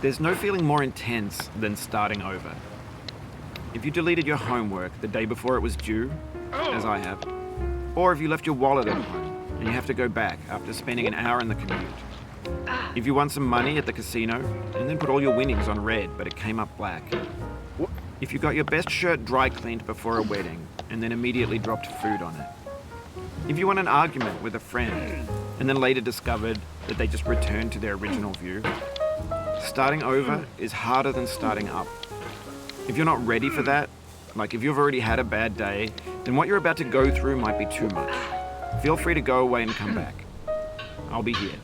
There's no feeling more intense than starting over. If you deleted your homework the day before it was due, as I have, or if you left your wallet at home and you have to go back after spending an hour in the commute. If you won some money at the casino and then put all your winnings on red but it came up black. If you got your best shirt dry cleaned before a wedding and then immediately dropped food on it. If you won an argument with a friend and then later discovered that they just returned to their original view. Starting over is harder than starting up. If you're not ready for that, like if you've already had a bad day, then what you're about to go through might be too much. Feel free to go away and come back. I'll be here.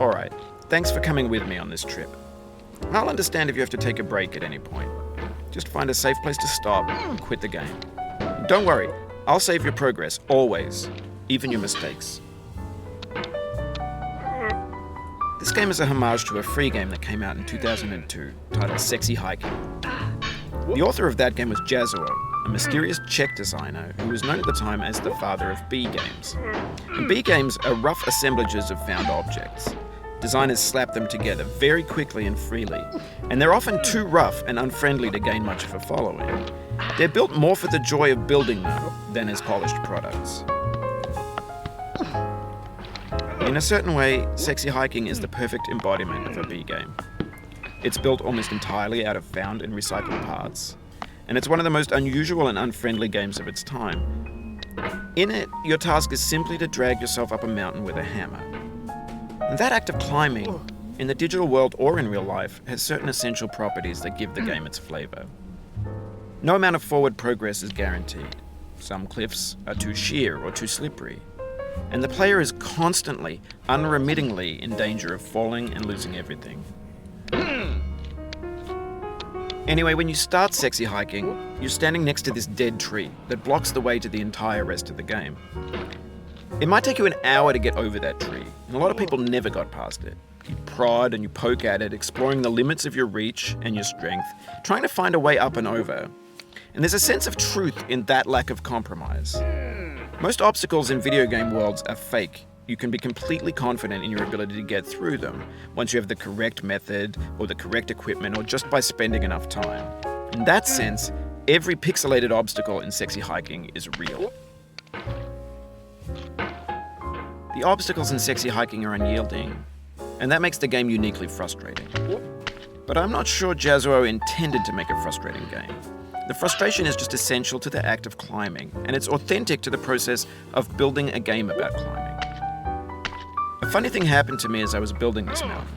Alright, thanks for coming with me on this trip. I'll understand if you have to take a break at any point. Just find a safe place to stop and quit the game. Don't worry, I'll save your progress, always, even your mistakes. This game is a homage to a free game that came out in 2002, titled Sexy Hiking. The author of that game was Jazzuo, a mysterious Czech designer who was known at the time as the father of B games. And B games are rough assemblages of found objects. Designers slap them together very quickly and freely, and they're often too rough and unfriendly to gain much of a following. They're built more for the joy of building them than as polished products. In a certain way, Sexy Hiking is the perfect embodiment of a B game. It's built almost entirely out of found and recycled parts, and it's one of the most unusual and unfriendly games of its time. In it, your task is simply to drag yourself up a mountain with a hammer. And that act of climbing, in the digital world or in real life, has certain essential properties that give the game its flavor. No amount of forward progress is guaranteed. Some cliffs are too sheer or too slippery. And the player is constantly, unremittingly in danger of falling and losing everything. Anyway, when you start Sexy Hiking, you're standing next to this dead tree that blocks the way to the entire rest of the game. It might take you an hour to get over that tree, and a lot of people never got past it. You prod and you poke at it, exploring the limits of your reach and your strength, trying to find a way up and over. And there's a sense of truth in that lack of compromise. Most obstacles in video game worlds are fake. You can be completely confident in your ability to get through them once you have the correct method or the correct equipment or just by spending enough time. In that sense, every pixelated obstacle in Sexy Hiking is real. The obstacles in Sexy Hiking are unyielding, and that makes the game uniquely frustrating. But I'm not sure Jazzuo intended to make a frustrating game. The frustration is just essential to the act of climbing, and it's authentic to the process of building a game about climbing. A funny thing happened to me as I was building this mountain.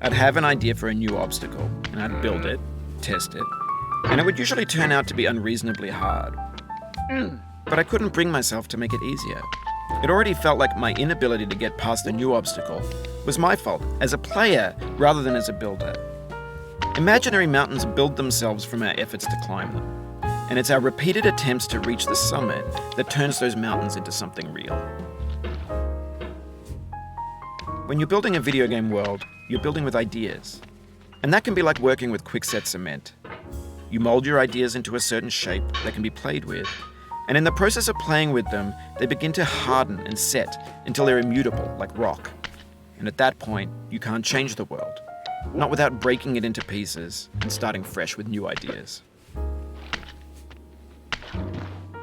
I'd have an idea for a new obstacle, and I'd build it, test it, and it would usually turn out to be unreasonably hard. But I couldn't bring myself to make it easier. It already felt like my inability to get past a new obstacle was my fault as a player rather than as a builder. Imaginary mountains build themselves from our efforts to climb them, and it's our repeated attempts to reach the summit that turns those mountains into something real. When you're building a video game world, you're building with ideas, and that can be like working with quickset cement. You mold your ideas into a certain shape that can be played with, and in the process of playing with them, they begin to harden and set until they're immutable, like rock. And at that point, you can't change the world. Not without breaking it into pieces and starting fresh with new ideas.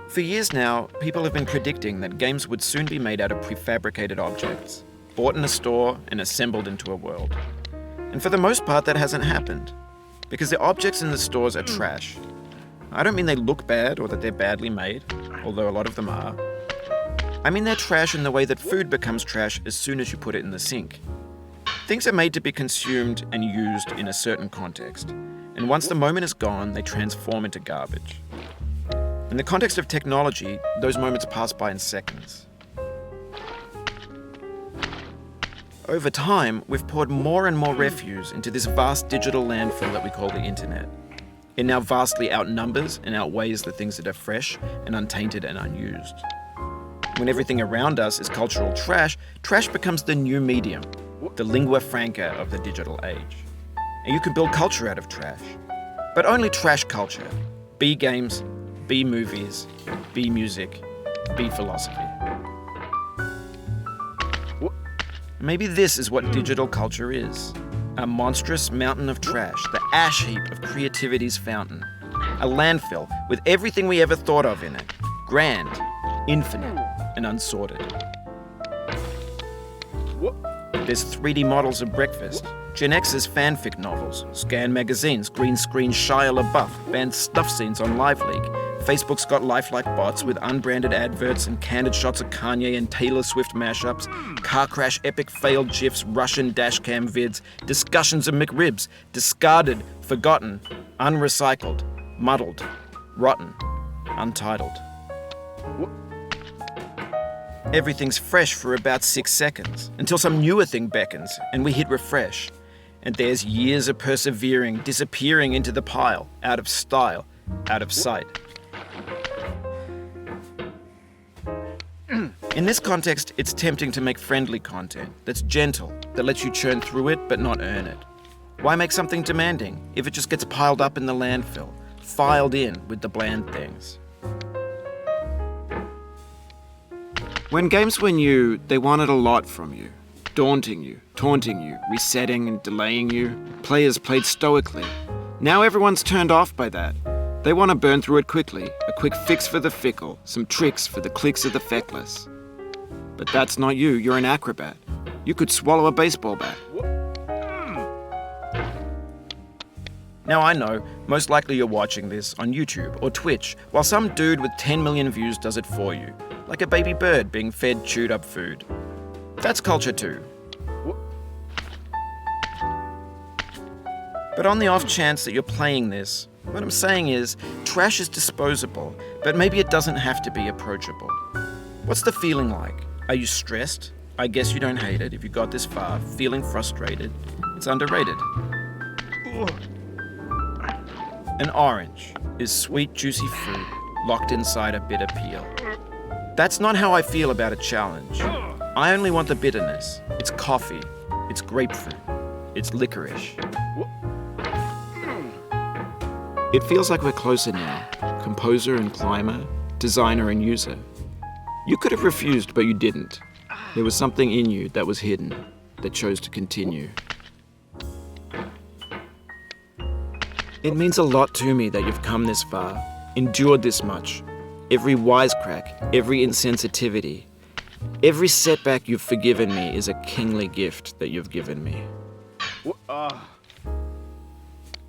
For years now, people have been predicting that games would soon be made out of prefabricated objects, bought in a store and assembled into a world. And for the most part, that hasn't happened, because the objects in the stores are trash. I don't mean they look bad or that they're badly made, although a lot of them are. I mean they're trash in the way that food becomes trash as soon as you put it in the sink. Things are made to be consumed and used in a certain context, and once the moment is gone, they transform into garbage. In the context of technology, those moments pass by in seconds. Over time, we've poured more and more refuse into this vast digital landfill that we call the internet. It now vastly outnumbers and outweighs the things that are fresh and untainted and unused. When everything around us is cultural trash, trash becomes the new medium, the lingua franca of the digital age. And you can build culture out of trash. But only trash culture. B games, B movies, B music, B philosophy. Maybe this is what digital culture is. A monstrous mountain of trash, the ash heap of creativity's fountain. A landfill with everything we ever thought of in it. Grand, infinite, and unsorted. There's 3D models of breakfast, Gen X's fanfic novels, Scan magazines, green screen Shia LaBeouf, banned stuff scenes on LiveLeak. Facebook's got lifelike bots with unbranded adverts and candid shots of Kanye and Taylor Swift mashups, car crash epic failed GIFs, Russian dashcam vids, discussions of McRibs, discarded, forgotten, unrecycled, muddled, rotten, untitled. Everything's fresh for about 6 seconds, until some newer thing beckons and we hit refresh. And there's years of persevering disappearing into the pile, out of style, out of sight. In this context, it's tempting to make friendly content that's gentle, that lets you churn through it but not earn it. Why make something demanding if it just gets piled up in the landfill, filed in with the bland things? When games were new, they wanted a lot from you. Daunting you, taunting you, resetting and delaying you. Players played stoically. Now everyone's turned off by that. They want to burn through it quickly, a quick fix for the fickle, some tricks for the clicks of the feckless. But that's not you, you're an acrobat. You could swallow a baseball bat. Now I know, most likely you're watching this on YouTube or Twitch, while some dude with 10 million views does it for you, like a baby bird being fed chewed up food. That's culture too. But on the off chance that you're playing this, what I'm saying is, trash is disposable, but maybe it doesn't have to be approachable. What's the feeling like? Are you stressed? I guess you don't hate it if you got this far. Feeling frustrated? It's underrated. An orange is sweet, juicy fruit locked inside a bitter peel. That's not how I feel about a challenge. I only want the bitterness. It's coffee. It's grapefruit. It's licorice. It feels like we're closer now, composer and climber, designer and user. You could have refused, but you didn't. There was something in you that was hidden, that chose to continue. It means a lot to me that you've come this far, endured this much. Every wisecrack, every insensitivity, every setback you've forgiven me is a kingly gift that you've given me.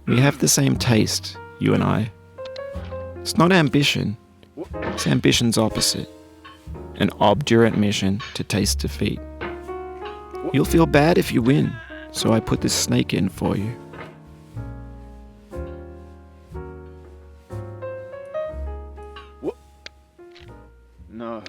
We have the same taste, you and I. It's not ambition, it's ambition's opposite. An obdurate mission to taste defeat. You'll feel bad if you win, so I put this snake in for you. No.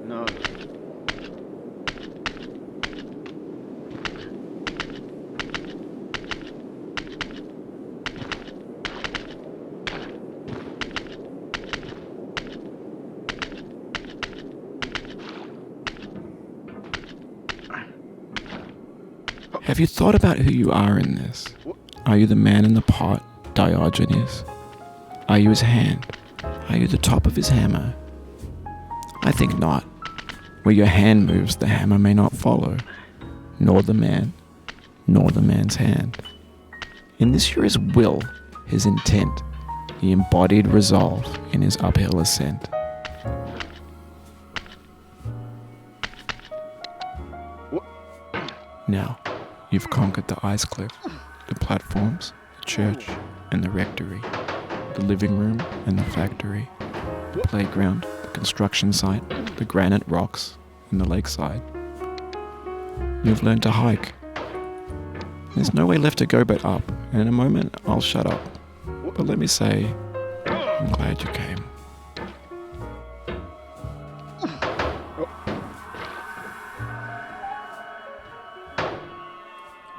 No. Have you thought about who you are in this? Are you the man in the pot, Diogenes? Are you his hand? Are you the top of his hammer? I think not. Where your hand moves, the hammer may not follow, nor the man, nor the man's hand. In this you're his will, his intent, the embodied resolve in his uphill ascent. Now, you've conquered the ice cliff, the platforms, the church, and the rectory, the living room and the factory, the playground, the construction site, the granite rocks, and the lakeside. You've learned to hike, There's no way left to go but up, and in a moment I'll shut up. But let me say, I'm glad you came.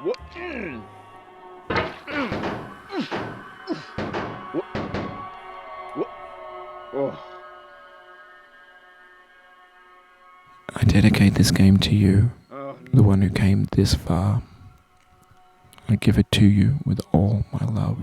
What? What? Oh. I dedicate this game to you, Oh, the one who came this far. I give it to you with all my love.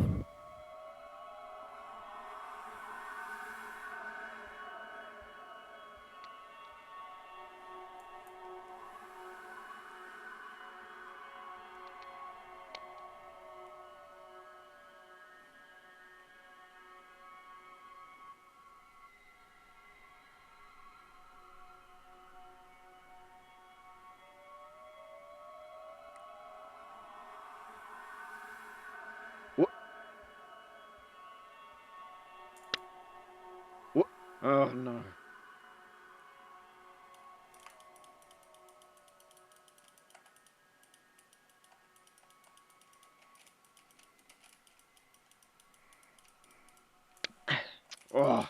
What? Oh no. Oh.